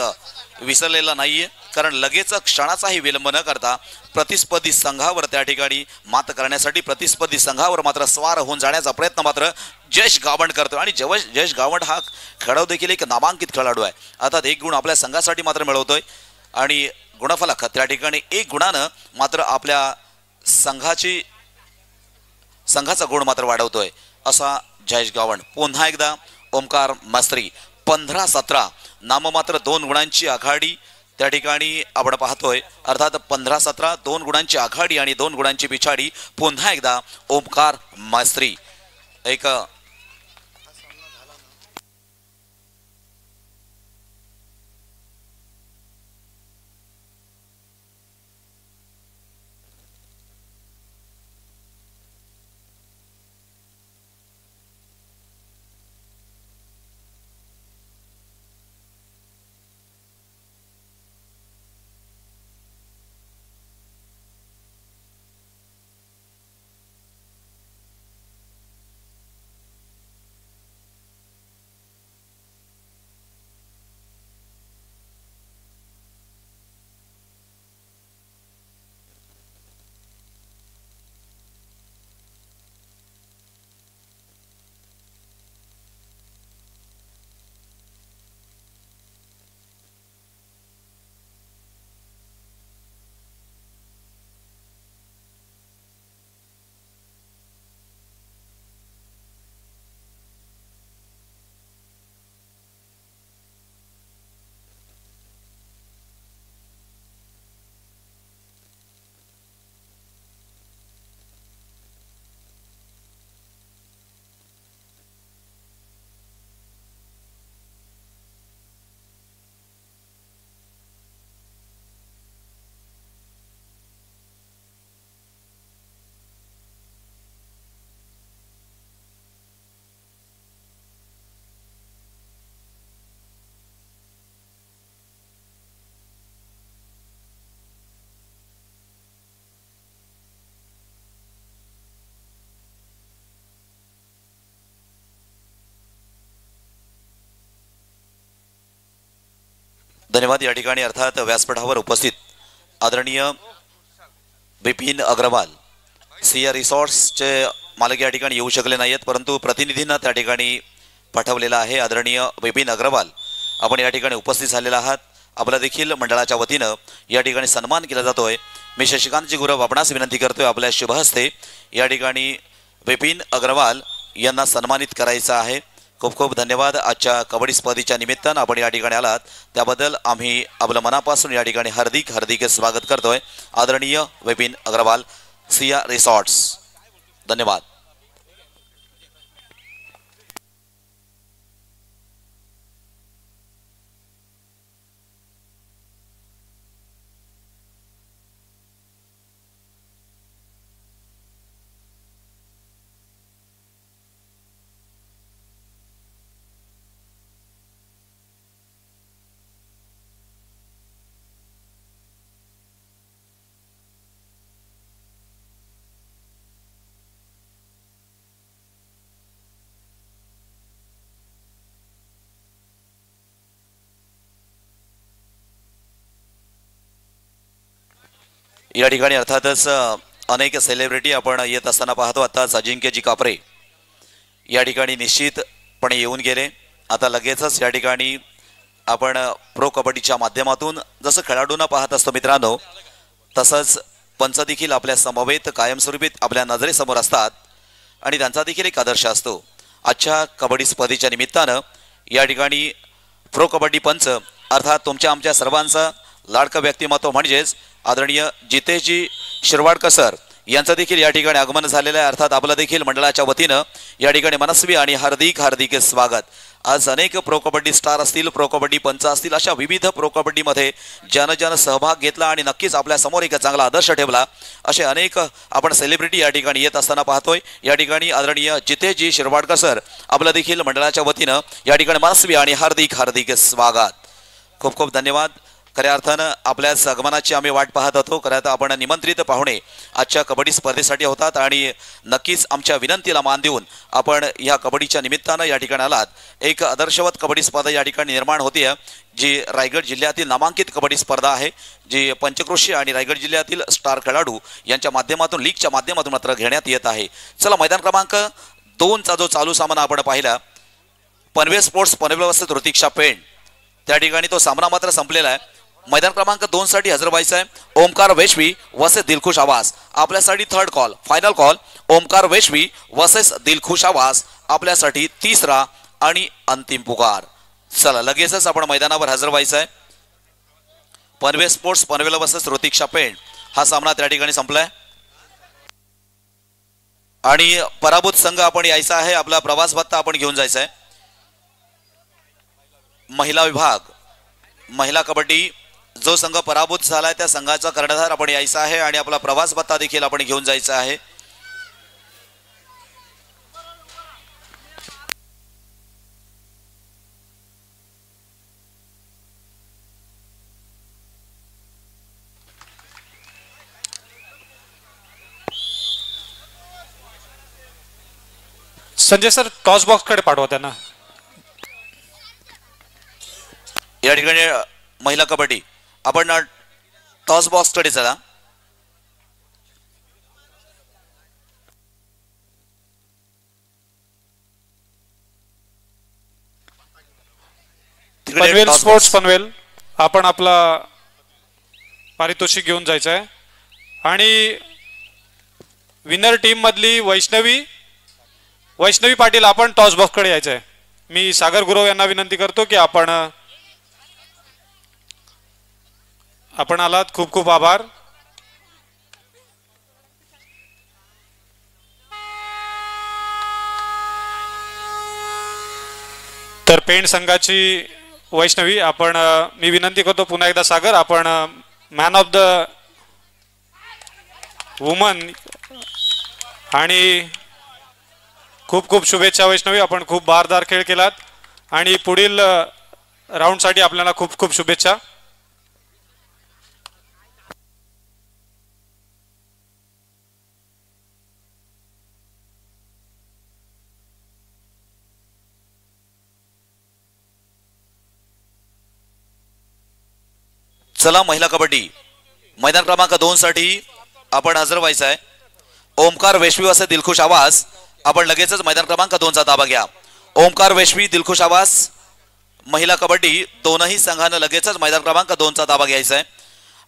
विसरलेला नाहीये, कारण लगेच क्षणाचाही विलंब न करता प्रतिस्पर्धी संघावर त्या ठिकाणी मात करण्यासाठी प्रतिस्पर्धी संघावर मात्र स्वार होऊन जाण्याचा प्रयत्न मात्र जयेश गावण करतोय. आणि जयेश गावण हा खेळाडू देखील एक नामांकित खेळाडू आहे. अर्थात 1 गुण आपल्या संघासाठी मात्र मिळवतोय आणि गुणफलक त्या ठिकाणी 1 गुणानं मात्र आपल्या संघाचा गुण मात्र वाढवतोय असा जयेश गावण. पुन्हा एकदा ओमकार मास्त्री 15-17 नाममात्र 2 गुणांची आघाडी त्या ठिकाणी आपण पाहतोय. अर्थात 15-17 2 गुणांची आघाडी आणि 2 गुणांची पिछाडी. पुन्हा एकदा ओमकार मास्त्री एक धन्यवाद. या ठिकाणी अर्थात व्यासपीठावर उपस्थित आदरणीय बिपिन अग्रवाल सिया रिसॉर्ट्सचे मालक या ठिकाणी येऊ शकले नाहीत, परंतु प्रतिनिधींना त्या ठिकाणी पाठवलेला आहे. आदरणीय बिपिन अग्रवाल आपण या ठिकाणी उपस्थित झालेला आहात. आपला देखील मंडळाच्या वतीनं या ठिकाणी सन्मान केला जातोय. मी शशिकांतजी गुरव आपणास विनंती करतोय आपल्या शुभ हस्ते या ठिकाणी बिपिन अग्रवाल यांना सन्मानित करायचं आहे. खूप खूप धन्यवाद. आजच्या कबड्डी स्पर्धेच्या निमित्तानं आपण या ठिकाणी आलात त्याबद्दल आम्ही आपलं मनापासून या ठिकाणी हार्दिक स्वागत करतोय. आदरणीय बिपिन अग्रवाल सिया रिसॉर्ट्स, धन्यवाद. या ठिकाणी अर्थातच अनेक सेलिब्रिटी आपण येत असताना पाहतो. आताच अजिंक्यजी कापरे या ठिकाणी निश्चितपणे येऊन गेले. आता लगेचच या ठिकाणी आपण प्रो कबड्डीच्या माध्यमातून जसं खेळाडूंना पाहत असतो मित्रांनो, तसंच पंच देखील आपल्या समवेत कायमस्वरूपी आपल्या नजरेसमोर असतात आणि त्यांचा देखील एक आदर्श असतो. आजच्या कबड्डी स्पर्धेच्या निमित्तानं या ठिकाणी प्रो कबड्डी पंच अर्थात तुमच्या आमच्या सर्वांचा लाडकं व्यक्तिमत्व म्हणजेच आदरणीय जितेशजी शिरवाडकर सर यांचं देखील या ठिकाणी आगमन झालेलं आहे. अर्थात आपलं देखील मंडळाच्या वतीनं या ठिकाणी मनस्वी आणि हार्दिक स्वागत. आज अनेक प्रो कबड्डी स्टार असतील, प्रो कबड्डी पंच असतील, अशा विविध प्रो कबड्डीमध्ये ज्यानं सहभाग घेतला आणि नक्कीच आपल्या समोर एक चांगला आदर्श ठेवला असे अनेक आपण सेलिब्रिटी या ठिकाणी येत असताना पाहतोय. या ठिकाणी आदरणीय जितेशजी शिरवाडकर सर आपलं देखील मंडळाच्या वतीनं या ठिकाणी मनस्वी आणि हार्दिक स्वागत. खूप खूप धन्यवाद. खऱ्या अर्थानं आपल्याच आगमनाची आम्ही वाट पाहत होतो. खऱ्या अर्थानं आपण निमंत्रित पाहुणे आजच्या कबड्डी स्पर्धेसाठी होतात आणि नक्कीच आमच्या विनंतीला मान देऊन आपण या कबड्डीच्या निमित्तानं या ठिकाणी आलात. एक आदर्शवत कबड्डी स्पर्धा या ठिकाणी निर्माण होते, जी रायगड जिल्ह्यातील नामांकित कबड्डी स्पर्धा आहे, जी पंचक्रोशी आणि रायगड जिल्ह्यातील स्टार खेळाडू यांच्या माध्यमातून लीगच्या माध्यमातून मात्र घेण्यात येत आहे. चला, मैदान क्रमांक 2चा जो चालू सामना आपण पाहिला, पनवेल स्पोर्ट्स पनवेल वस्तीत ऋतिक्षा पेंड, त्या ठिकाणी तो सामना मात्र संपलेला आहे. मैदान क्रमांक 2 साठी हजर व्हायचं आहे ओमकार वेशवी वर्सेस दिलखुश आवाज. आपल्यासाठी third call, final call Omkar Veshvi versus Dilkhush Awaz, आपल्यासाठी तिसरा आणि अंतिम पुकार. चला, लगेचच आपण मैदानावर हजर व्हायचं आहे. पनवेल स्पोर्ट्स पनवेल वर्सेस ऋतिक्षा पेंड हा सामना त्या ठिकाणी संपलाय आणि पराभूत संघ आपण यायचा आहे. आपला प्रवास भत्ता आपण घेऊन जायचा आहे. महिला विभाग, महिला कबड्डी, जो संघ पराभूत झालाय त्या संघाचा कर्णधार आपण यायचा आहे आणि आपला प्रवास भत्ता देखील आपण घेऊन जायचा आहे. संजय सर, टॉस बॉक्स कडे पाठवा त्यांना. या ठिकाणी महिला कबड्डी आपण टॉस बॉक्स कडे चला. पनवेल स्पोर्ट्स पनवेल आपण आपला पारितोषिक घेऊन जायचं आहे आणि विनर टीम मधली वैष्णवी पाटील आपण टॉस बॉक्स कडे यायचं आहे. मी सागर गुरव यांना विनंती करतो की आपण आलात. खूप खूप आभार. तर पेंड संघाची वैष्णवी आपण, मी विनंती करतो पुन्हा एकदा सागर, आपण मॅन ऑफ द वुमन आणि खूप खूप शुभेच्छा वैष्णवी. आपण खूप बारदार खेळ केलात आणि पुढील राऊंडसाठी आपल्याला खूप खूप शुभेच्छा. चला महिला कबड्डी मैदान क्रमांक 2 साठी आपण हजर व्हायचं आहे. ओमकार वेशवी असे दिलखुश आवाज, आपण लगेचच मैदान क्रमांक 2 चा ताबा घ्या. ओमकार वेशवी दिलखुश आवाज महिला कबड्डी दोनही संघांना लगेचच मैदान क्रमांक 2 चा ताबा घ्यायचा आहे.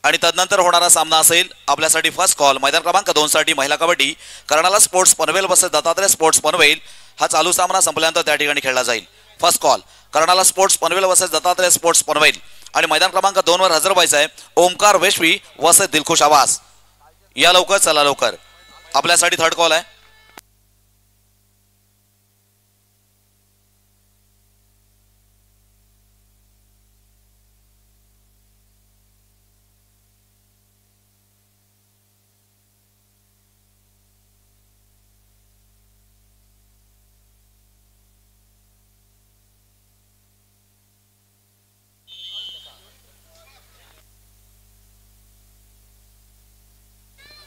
आणि तदनंतर होणारा सामना असेल आपल्यासाठी फर्स्ट कॉल मैदान क्रमांक 2 साठी महिला kabaddi Karnala sports Panvel versus Dattatray sports Panvel. हा चालू सामना संपल्यानंतर त्या ठिकाणी खेळला जाईल. First call Karnala sports Panvel versus Dattatray sports Panvel. आणि मैदान क्रमांक 2 वर हजर व्हायचं आहे ओमकार वेशवी वर्सेस दिलखुश आवाज. या लवकर, चला लवकर, आपल्यासाठी थर्ड कॉल आहे.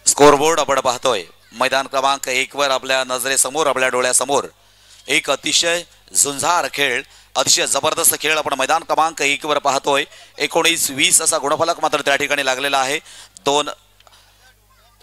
स्कोरबोर्ड आपण पाहतोय मैदान क्रमांक 1 वर आपल्या नजरेसमोर, आपल्या डोळ्यासमोर एक अतिशय झुंजार खेळ, अतिशय जबरदस्त खेळ आपण मैदान क्रमांक 1 वर पाहतोय. 19-20 असा गुणफलक मात्र त्या ठिकाणी लागलेला आहे. 2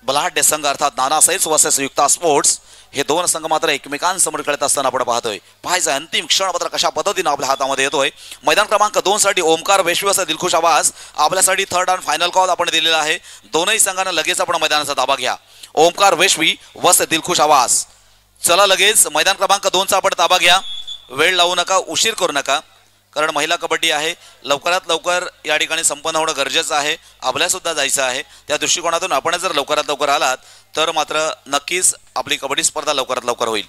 बलाढ्य संघ अर्थात नानासाहेब वर्सेस युक्ता स्पोर्ट्स हे 2 संघ मात्र एकमेकांसमोर खेळत असताना आपण पाहतोय. पाहायचं अंतिम क्षण मात्र कशा पद्धतीने आपल्या हातामध्ये येतोय. मैदान क्रमांक 2 साठी ओमकार वेशवी असा दिलखुश आवाज आपल्यासाठी थर्ड अँड फायनल कॉल आपण दिलेला आहे. दोनही संघांना लगेच आपण मैदानाचा ताबा घ्या. ओमकार वेशवी वस दिलखुश आवाज. चला लगेच मैदान क्रमांक 2 चा आपण ताबा घ्या. वेळ लावू नका, उशीर करू नका, कारण महिला कबड्डी आहे. लवकरात लवकर या ठिकाणी संपन्न होणं गरजेचं आहे. आपल्या सुद्धा जायचं आहे. त्या दृष्टिकोनातून आपण जर लवकरात लवकर आलात तर मात्र नक्कीच आपली कबड्डी स्पर्धा लवकरात लवकर होईल.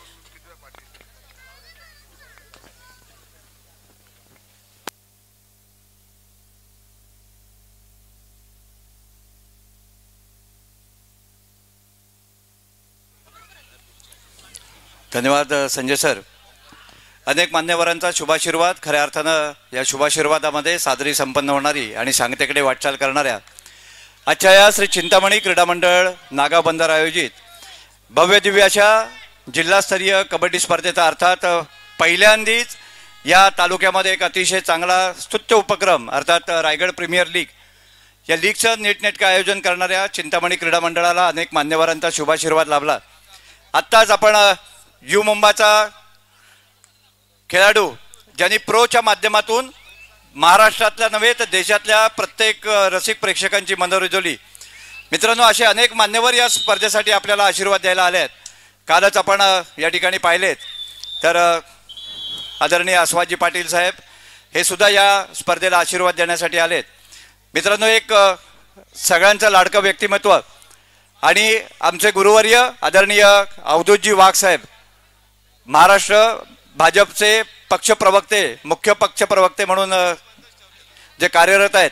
धन्यवाद संजय सर. अनेक मान्यवरांचा शुभाशीर्वाद, खऱ्या अर्थानं या शुभाशीर्वादामध्ये सादरी संपन्न होणारी आणि सांगतेकडे वाटचाल करणाऱ्या आजच्या या श्री चिंतामणी क्रीडा मंडळ नागाव बंदर आयोजित भव्य दिव्य अशा जिल्हास्तरीय कबड्डी स्पर्धेचा अर्थात पहिल्यांदाच या तालुक्यामध्ये एक अतिशय चांगला स्तुत्य उपक्रम अर्थात रायगड प्रीमियर लीग या लीगचं नीटनेटकं आयोजन करणाऱ्या चिंतामणी क्रीडा मंडळाला अनेक मान्यवरांचा शुभाशीर्वाद लाभला. आत्ताच आपण यू मुंबाचा खेळाडू ज्यांनी प्रोच्या माध्यमातून महाराष्ट्रातल्या नव्हे तर देशातल्या प्रत्येक रसिक प्रेक्षकांची मनं रुजवली. मित्रांनो, असे अनेक मान्यवर या स्पर्धेसाठी आपल्याला आशीर्वाद द्यायला आले आहेत. कालच आपण या ठिकाणी पाहिलेत तर आदरणीय अस्वाजी पाटील साहेब हे सुद्धा या स्पर्धेला आशीर्वाद देण्यासाठी आलेत. मित्रांनो, एक सगळ्यांचं लाडकं व्यक्तिमत्व आणि आमचे गुरुवर्य आदरणीय अवधूतजी वाघ साहेब, महाराष्ट्र भाजपचे पक्षप्रवक्ते, मुख्य पक्षप्रवक्ते म्हणून जे कार्यरत आहेत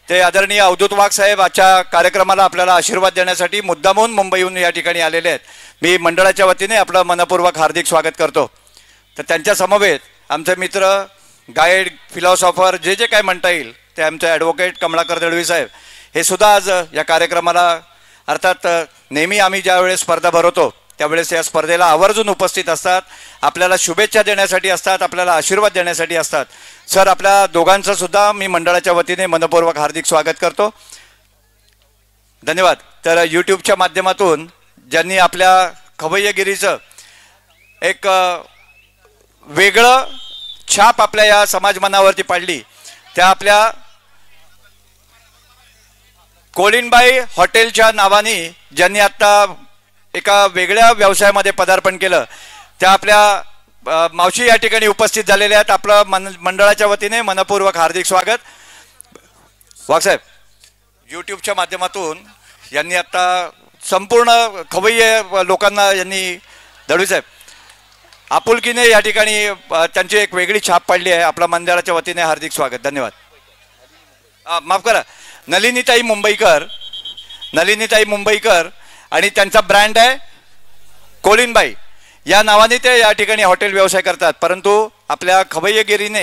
ते आदरणीय अवधूत वाघ साहेब आजच्या कार्यक्रमाला आपल्याला आशीर्वाद देण्यासाठी मुद्दामून मुंबईहून या ठिकाणी आलेले आहेत. मी मंडळाच्या वतीने आपलं मनपूर्वक हार्दिक स्वागत करतो. तर त्यांच्या समवेत आमचे मित्र, गाईड, फिलॉसॉफर जे जे काय म्हणता येईल ते आमचे ॲडव्होकेट कमलाकर दळवी साहेब हे सुद्धा आज या कार्यक्रमाला अर्थात नेहमी आम्ही ज्या वेळेस स्पर्धा भरवतो त्यावेळेस या स्पर्धेला आवर्जून उपस्थित असतात. आपल्याला शुभेच्छा देण्यासाठी असतात, आपल्याला आशीर्वाद देण्यासाठी असतात. सर, आपल्या दोघांचं सुद्धा मी मंडळाच्या वतीने मनपूर्वक हार्दिक स्वागत करतो. धन्यवाद. तर यूट्यूबच्या माध्यमातून ज्यांनी आपल्या खवय्यगिरीचं एक वेगळं छाप आपल्या या समाजमनावरती पाडली त्या आपल्या कोलिनबाई हॉटेलच्या नावाने ज्यांनी आता एका वेगळ्या व्यवसायामध्ये पदार्पण केलं त्या आपल्या मावशी या ठिकाणी उपस्थित झालेल्या आहेत. आपलं मंडळाच्या वतीने मनपूर्वक हार्दिक स्वागत. वाघसाहेब, यूट्यूबच्या माध्यमातून यांनी आता संपूर्ण खवय्ये लोकांना यांनी दळवी साहेब आपुलकीने या ठिकाणी त्यांची एक वेगळी छाप पाडली आहे. आपल्या मंडळाच्या वतीने हार्दिक स्वागत. धन्यवाद. माफ करा, नलिनीताई मुंबईकर आणि त्यांचा ब्रँड आहे कोलिनबाई या नावाने ते या ठिकाणी हॉटेल व्यवसाय करतात. परंतु आपल्या खवय्यगिरीने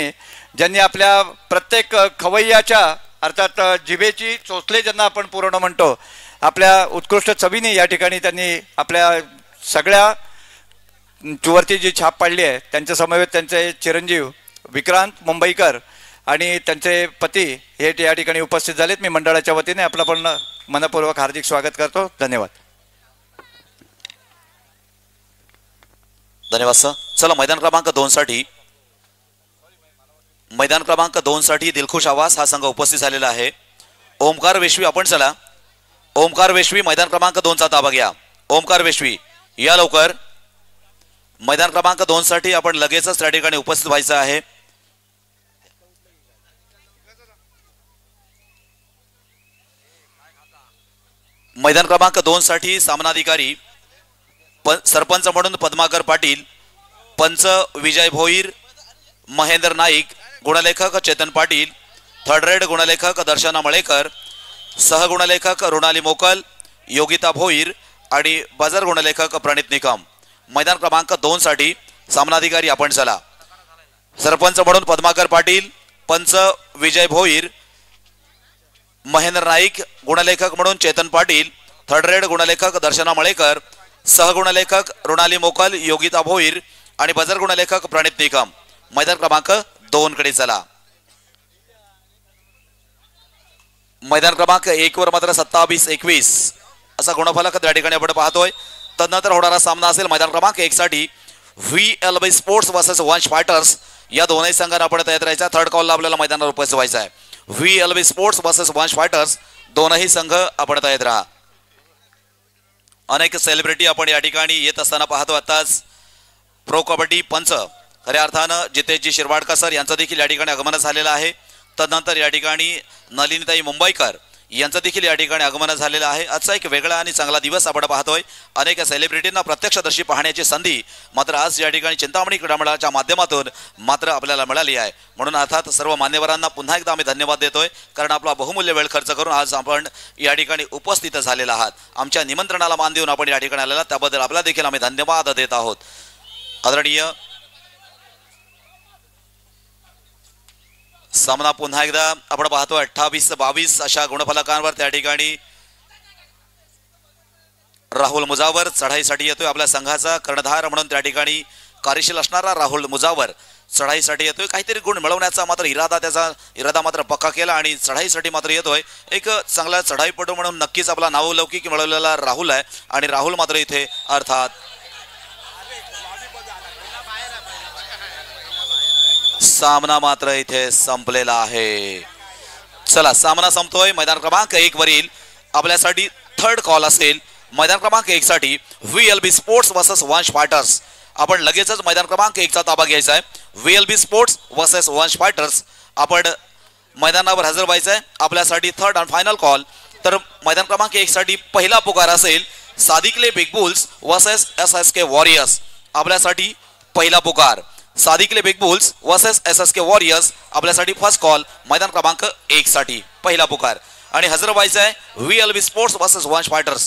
ज्यांनी आपल्या प्रत्येक खवय्याच्या अर्थात जिभेची चोचले ज्यांना आपण पूर्ण म्हणतो आपल्या उत्कृष्ट चवीने या ठिकाणी त्यांनी आपल्या सगळ्या वरती जी छाप पाडली आहे त्यांच्या समवेत त्यांचे चिरंजीव विक्रांत मुंबईकर आणि त्यांचे पती हे या ठिकाणी उपस्थित झालेत. मी मंडळाच्या वतीने आपलं पण मनपूर्वक हार्दिक स्वागत करतो. धन्यवाद. धन्यवाद सर. चला मैदान क्रमांक 2 साठी दिलखुश आवाज हा संघ उपस्थित झालेला आहे. ओमकार वेशवी आपण चला. ओमकार वेशवी मैदान क्रमांक 2चा ताबा घ्या. ओमकार वेशवी या लवकर. मैदान क्रमांक 2 साठी आपण लगेचच त्या ठिकाणी उपस्थित व्हायचं आहे. मैदान क्रमांक 2 साठी सामनाधिकारी सरपंच म्हणून पद्माकर पाटील, पंच विजय भोईर, महेंद्र नाईक, गुणलेखक चेतन पाटील, थर्ड रेड गुणलेखक दर्शना मळेकर, सहगुणलेखक रुणाली मोकल, योगिता भोईर आणि बजर गुणलेखक प्रणित निकम. मैदान क्रमांक 2 साठी सामनाधिकारी आपण चला. सरपंच म्हणून पद्माकर पाटील, पंच विजय भोईर, महेंद्र नाईक, गुणलेखक म्हणून चेतन पाटील, थर्ड रेड गुणलेखक दर्शना मळेकर, सहगुणलेखक रुणाली मोकल, योगिता भोईर आणि बजर गुणलेखक प्रणित निकम. मैदान क्रमांक 2 कडे चला. मैदान क्रमांक 1 वर मात्र 27-21 असा गुणफलक त्या ठिकाणी आपण पाहतोय. तदनंतर होणारा सामना असेल मैदान क्रमांक 1 साठी VLB sports versus Vansh fighters. या दोनही संघांना आपण तयार राहायचा. थर्ड कॉलला आपल्याला मैदानावर उपस्थित व्हायचं आहे. VLB sports versus Vansh fighters दोनही संघ आपण तयार राहा. अनेक सेलिब्रिटी आपण या ठिकाणी येत असताना पाहतो. आताच प्रो कबड्डी पंच खऱ्या अर्थानं जितेशजी शिरवाडकर सर यांचं देखील या ठिकाणी आगमन झालेलं आहे. तदनंतर या ठिकाणी नलिनीताई मुंबईकर यांचं देखील या ठिकाणी आगमन झालेलं आहे. आजचा एक वेगळा आणि चांगला दिवस आपण पाहतोय. अनेक सेलिब्रिटींना प्रत्यक्षदर्शी पाहण्याची संधी मात्र आज या ठिकाणी चिंतामणी क्रीडा मंडळाच्या माध्यमातून मात्र आपल्याला मिळाली आहे. म्हणून अर्थात सर्व मान्यवरांना पुन्हा एकदा आम्ही धन्यवाद देतोय, कारण आपला बहुमूल्य वेळ खर्च करून आज आपण या ठिकाणी उपस्थित झालेला आहात. आमच्या निमंत्रणाला मान देऊन आपण या ठिकाणी आलेला त्याबद्दल आपला देखील आम्ही धन्यवाद देत आहोत. आदरणीय सामना पुन्हा एकदा आपण पाहतो. 28-22 अशा गुणफलकांवर त्या ठिकाणी राहुल मुजावर चढाईसाठी येतोय. आपल्या संघाचा कर्णधार म्हणून त्या ठिकाणी कार्यशील असणारा राहुल मुजावर चढाईसाठी येतोय. काहीतरी गुण मिळवण्याचा मात्र त्याचा इरादा मात्र पक्का केला आणि चढाईसाठी मात्र येतोय. एक चांगला चढाईपटू म्हणून नक्कीच आपला नावलौकिक मिळवलेला राहुल आहे आणि राहुल मात्र इथे अर्थात सामना मात्र इथे संपलेला आहे. चला सामना संपतोय. मैदान क्रमांक 1 वरील आपल्यासाठी थर्ड कॉल असेल. मैदान क्रमांक 1 साठी VLB sports versus Vansh fighters. आपण लगेचच मैदान क्रमांक 1 चा ताबा घ्यायचा आहे. VLB sports versus Vansh fighters आपण मैदानावर हजर व्हायचं आहे. आपल्यासाठी थर्ड अँड फायनल कॉल. तर मैदान क्रमांक 1 साठी पहिला पुकार असेल सादिकले big bulls versus SSK warriors. आपल्यासाठी पहिला पुकार सादिकले big bulls versus SSK warriors. आपल्यासाठी फर्स्ट कॉल मैदान क्रमांक 1 साठी पहिला पुकार आणि हजर व्हायचं आहे VLB sports versus Vansh fighters.